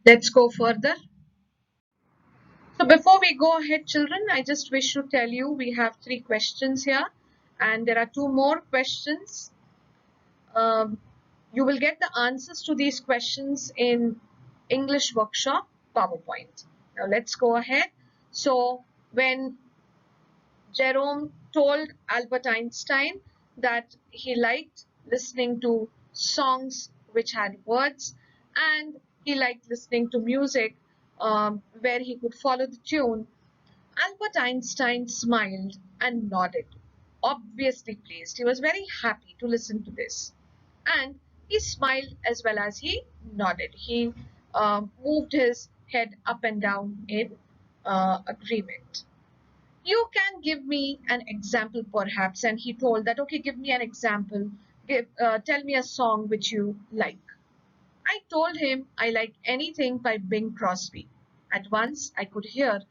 Let's go further. So before we go ahead, children, I just wish to tell you we have 3 questions here, and there are 2 more questions. Um, you will get the answers to these questions in English workshop PowerPoint. Now let's go ahead. So when Jerome told Albert Einstein that he liked listening to songs which had words, and he liked listening to music where he could follow the tune. Albert Einstein smiled and nodded, obviously pleased. He was very happy to listen to this. And he smiled as well as he nodded. He moved his head up and down in agreement. You can give me an example perhaps. And he told that, okay, give me an example. Tell me a song which you like. I told him I like anything by Bing Crosby. At once I could hear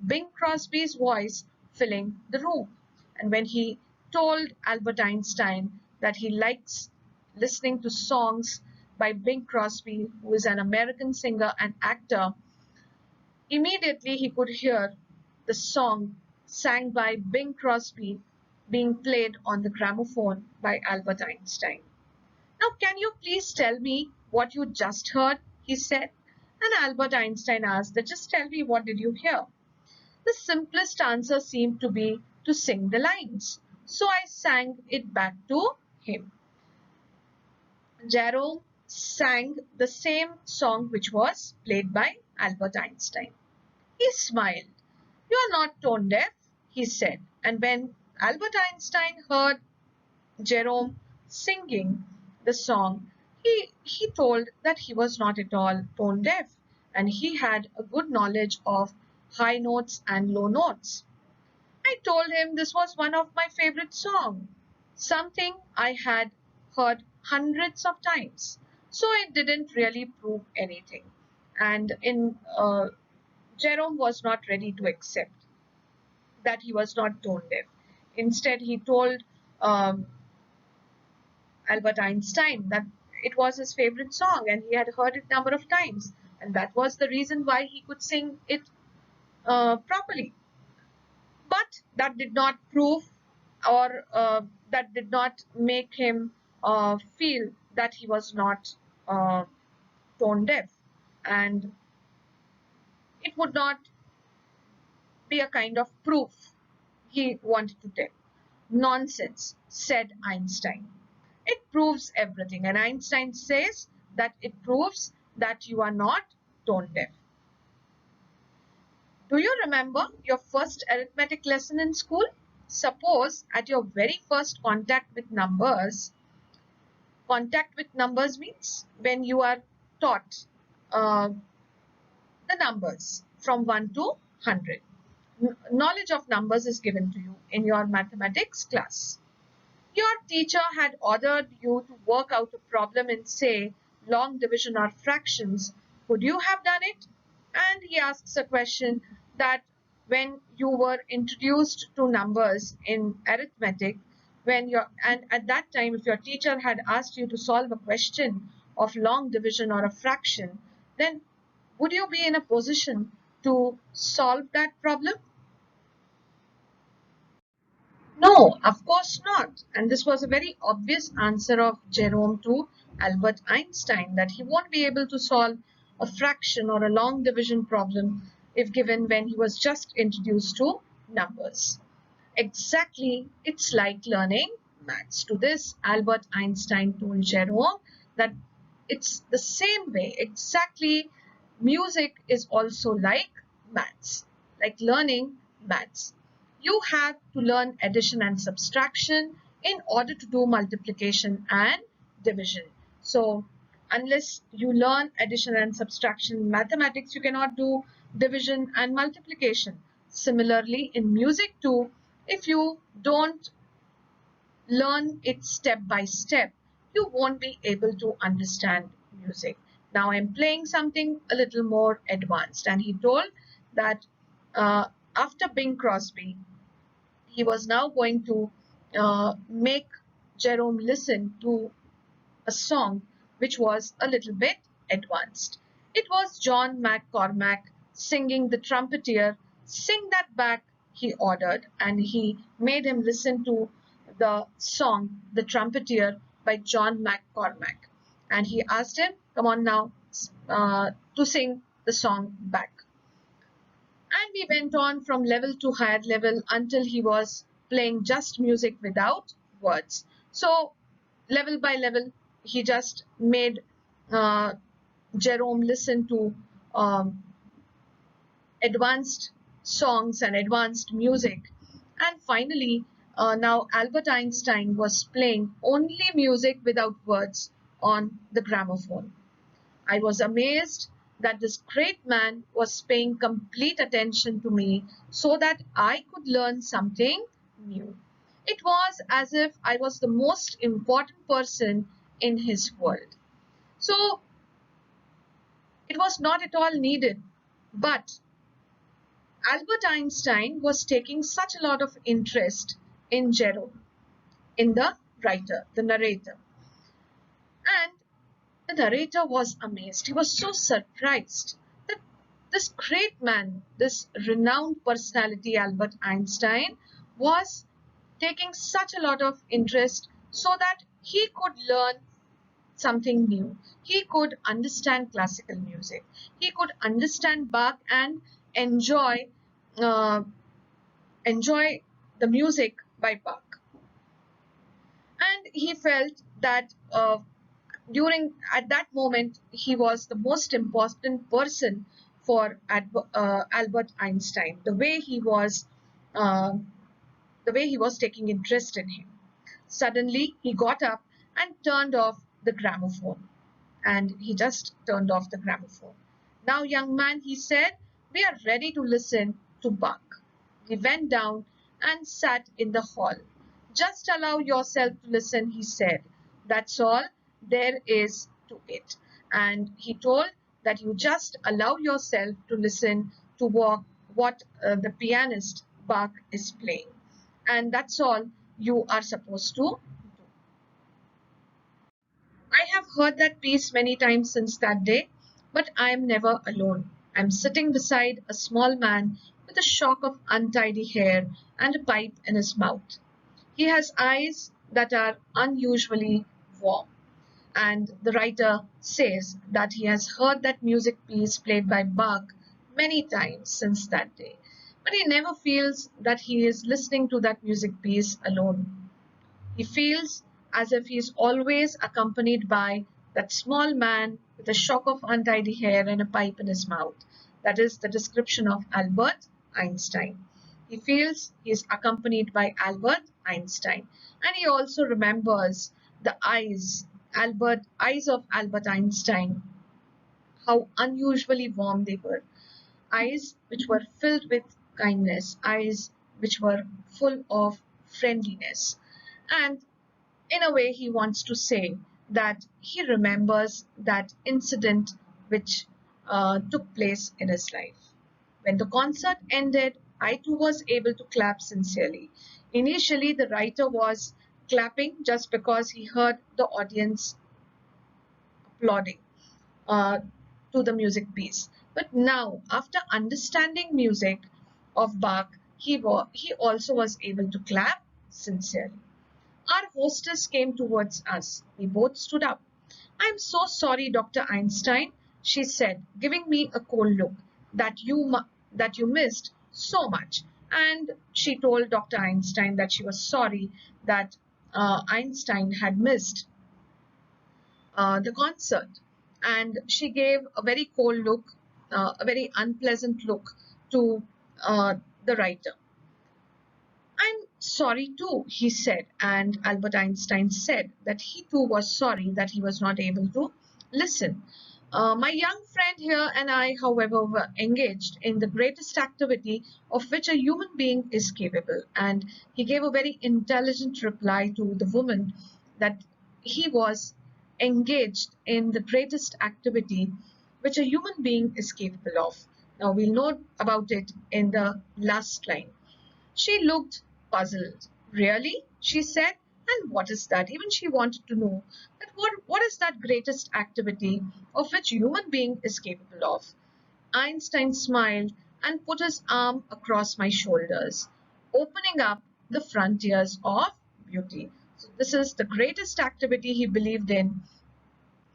Bing Crosby's voice filling the room. And when he told Albert Einstein that he likes listening to songs by Bing Crosby, who is an American singer and actor, immediately he could hear the song sang by Bing Crosby being played on the gramophone by Albert Einstein. Now, can you please tell me what you just heard? He said. And Albert Einstein asked that just tell me what did you hear? The simplest answer seemed to be to sing the lines. So I sang it back to him. Jerome sang the same song which was played by Albert Einstein. He smiled. You are not tone deaf, he said. And when Albert Einstein heard Jerome singing the song, he told that he was not at all tone deaf and he had a good knowledge of high notes and low notes. I told him this was one of my favorite songs, something I had heard hundreds of times. So it didn't really prove anything. And Jerome was not ready to accept that he was not tone deaf. Instead, he told um, Albert Einstein that it was his favorite song and he had heard it number of times, and that was the reason why he could sing it properly. But that did not prove or that did not make him feel that he was not uh, tone deaf, and it would not be a kind of proof he wanted to tell. Nonsense, said Einstein. It proves everything. And Einstein says that it proves that you are not tone deaf. Do you remember your first arithmetic lesson in school? Suppose at your very first contact with numbers means when you are taught uh, the numbers from 1 to 100. Knowledge of numbers is given to you in your mathematics class. Your teacher had ordered you to work out a problem in, say, long division or fractions. Could you have done it? And he asks a question that when you were introduced to numbers in arithmetic, and at that time, if your teacher had asked you to solve a question of long division or a fraction, then would you be in a position to solve that problem? No, of course not. And this was a very obvious answer of Jerome to Albert Einstein that he won't be able to solve a fraction or a long division problem if given when he was just introduced to numbers. Exactly, it's like learning maths. To this, Albert Einstein told Jerome that it's the same way. Exactly, music is also like maths, like learning maths. You have to learn addition and subtraction in order to do multiplication and division. So unless you learn addition and subtraction in mathematics, you cannot do division and multiplication. Similarly, in music too, if you don't learn it step by step, you won't be able to understand music. Now I'm playing something a little more advanced, and he told that after Bing Crosby, he was now going to make Jerome listen to a song which was a little bit advanced. It was John McCormack singing the trumpeter. Sing that back, he ordered, and he made him listen to the song The Trumpeter by John McCormack. And he asked him, come on now, to sing the song back. And we went on from level to higher level until he was playing just music without words. So, level by level, he just made uh, Jerome listen to um, advanced songs and advanced music. And finally, now Albert Einstein was playing only music without words on the gramophone. I was amazed that this great man was paying complete attention to me so that I could learn something new. It was as if I was the most important person in his world. So it was not at all needed, but Albert Einstein was taking such a lot of interest in Jerome, in the writer, the narrator. And the narrator was amazed. He was so surprised that this great man, this renowned personality, Albert Einstein, was taking such a lot of interest so that he could learn something new. He could understand classical music. He could understand Bach and enjoy uh, enjoy the music by Bach. And he felt that during at that moment he was the most important person for Albert Einstein. Uh, the way he was taking interest in him. Suddenly he got up and turned off the gramophone. And he just turned off the gramophone. Now, young man, he said, we are ready to listen to Bach. We went down and sat in the hall. Just allow yourself to listen, he said. That's all there is to it. And he told that you just allow yourself to listen to what the pianist Bach is playing. And that's all you are supposed to do. I have heard that piece many times since that day, but I am never alone. I am sitting beside a small man with a shock of untidy hair and a pipe in his mouth. He has eyes that are unusually warm, and the writer says that he has heard that music piece played by Bach many times since that day, but he never feels that he is listening to that music piece alone. He feels as if he is always accompanied by that small man with a shock of untidy hair and a pipe in his mouth. That is the description of Albert Einstein. He feels he is accompanied by Albert Einstein. And he also remembers the eyes of Albert Einstein, how unusually warm they were. Eyes which were filled with kindness, eyes which were full of friendliness. And in a way, he wants to say that he remembers that incident which took place in his life. When the concert ended, I too was able to clap sincerely. Initially, the writer was clapping just because he heard the audience applauding uh, to the music piece. But now, after understanding music of Bach, he also was able to clap sincerely. Our hostess came towards us. We both stood up. I'm so sorry, Dr. Einstein, she said, giving me a cold look, that you missed so much. And she told Dr. Einstein that she was sorry that Einstein had missed the concert. And she gave a very cold look, a very unpleasant look to the writer. I'm sorry too, he said, and Albert Einstein said that he too was sorry that he was not able to listen. My young friend here and I, however, were engaged in the greatest activity of which a human being is capable, and he gave a very intelligent reply to the woman that he was engaged in the greatest activity which a human being is capable of. Now we'll know about it in the last line. She looked puzzled. Really? She said. And what is that? Even she wanted to know that what is that greatest activity of which human being is capable of. Einstein smiled and put his arm across my shoulders, opening up the frontiers of beauty. So this is the greatest activity he believed in,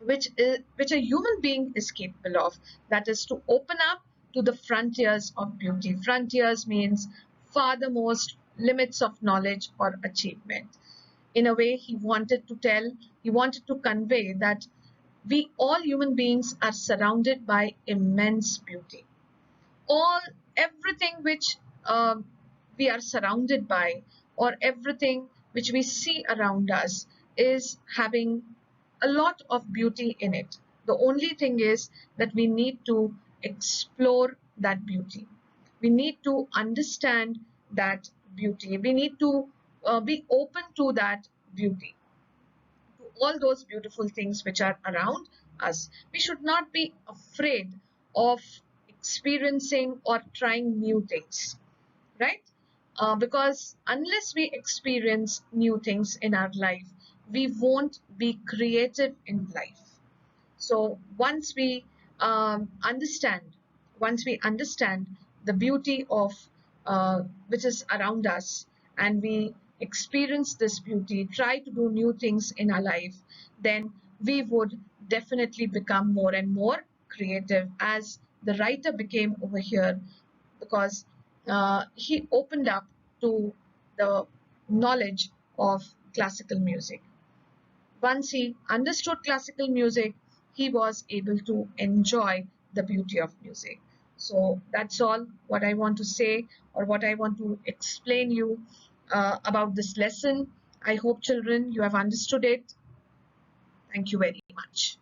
which a human being is capable of. That is to open up to the frontiers of beauty. Frontiers means farthermost limits of knowledge or achievement. In a way, he wanted to convey that we all human beings are surrounded by immense beauty. All Everything which we are surrounded by, or everything which we see around us, is having a lot of beauty in it. The only thing is that we need to explore that beauty. We need to understand that beauty. We need to be open to that beauty, to all those beautiful things which are around us. We should not be afraid of experiencing or trying new things, right? Because unless we experience new things in our life, we won't be creative in life. So understand, once we understand the beauty of which is around us, and we experience this beauty, try to do new things in our life, then we would definitely become more and more creative, as the writer became over here, because he opened up to the knowledge of classical music. Once he understood classical music, he was able to enjoy the beauty of music. So that's all what I want to say, or what I want to explain you about this lesson. I hope, children, you have understood it. Thank you very much.